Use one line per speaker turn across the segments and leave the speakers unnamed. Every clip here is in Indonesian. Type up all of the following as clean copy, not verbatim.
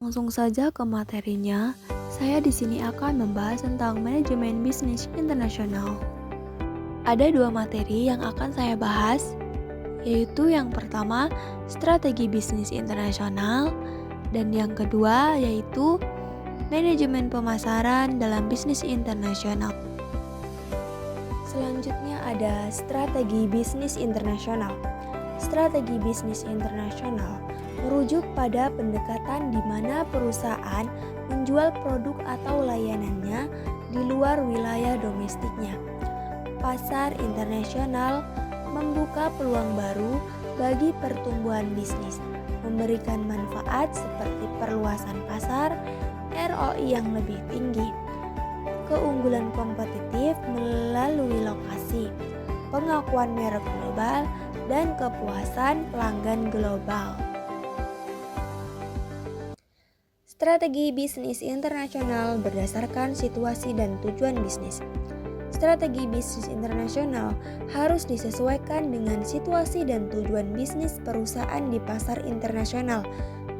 Langsung saja ke materinya. Saya di sini akan membahas tentang manajemen bisnis internasional. Ada dua materi yang akan saya bahas, yaitu yang pertama strategi bisnis internasional dan yang kedua yaitu manajemen pemasaran dalam bisnis internasional. Selanjutnya ada strategi bisnis internasional. Strategi bisnis internasional merujuk pada pendekatan di mana perusahaan menjual produk atau layanannya di luar wilayah domestiknya. Pasar internasional membuka peluang baru bagi pertumbuhan bisnis, memberikan manfaat seperti perluasan pasar, ROI yang lebih tinggi, keunggulan kompetitif melalui lokasi, pengakuan merek global, dan kepuasan pelanggan global. Strategi bisnis internasional berdasarkan situasi dan tujuan bisnis. Strategi bisnis internasional harus disesuaikan dengan situasi dan tujuan bisnis perusahaan di pasar internasional.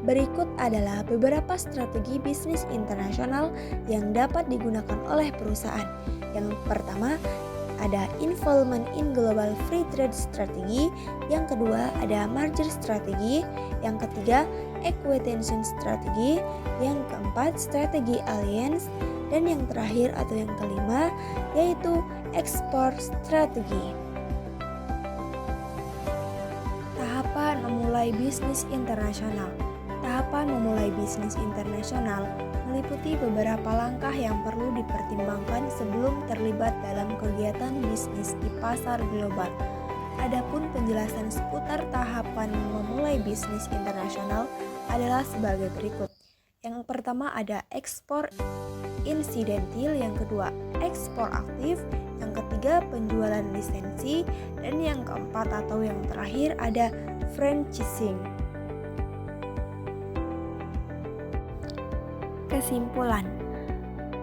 Berikut adalah beberapa strategi bisnis internasional yang dapat digunakan oleh perusahaan. Yang pertama, ada involvement in global free trade strategy. Yang kedua, ada merger strategy. Yang ketiga, acquisition strategy. Yang keempat, strategi alliance. Dan yang terakhir atau yang kelima yaitu ekspor strategi. Tahapan memulai bisnis internasional. Tahapan memulai bisnis internasional meliputi beberapa langkah yang perlu dipertimbangkan sebelum terlibat dalam kegiatan bisnis di pasar global. Adapun penjelasan seputar tahapan memulai bisnis internasional adalah sebagai berikut. Yang pertama ada ekspor insidentil, yang kedua ekspor aktif, yang ketiga penjualan lisensi, dan yang keempat atau yang terakhir ada franchising. Kesimpulan,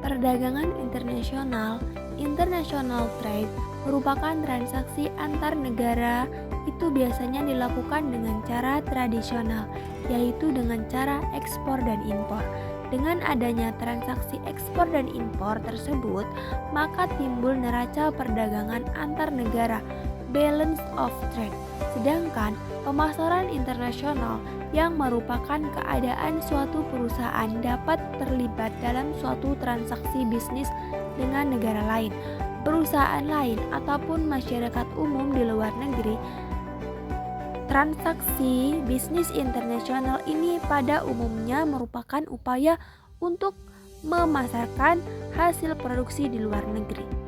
perdagangan internasional, international trade, merupakan transaksi antar negara. Itu biasanya dilakukan dengan cara tradisional, yaitu dengan cara ekspor dan impor. Dengan adanya transaksi ekspor dan impor tersebut, maka timbul neraca perdagangan antar negara, balance of trade. Sedangkan pemasaran internasional yang merupakan keadaan suatu perusahaan dapat terlibat dalam suatu transaksi bisnis dengan negara lain, perusahaan lain, ataupun masyarakat umum di luar negeri. Transaksi bisnis internasional ini pada umumnya merupakan upaya untuk memasarkan hasil produksi di luar negeri.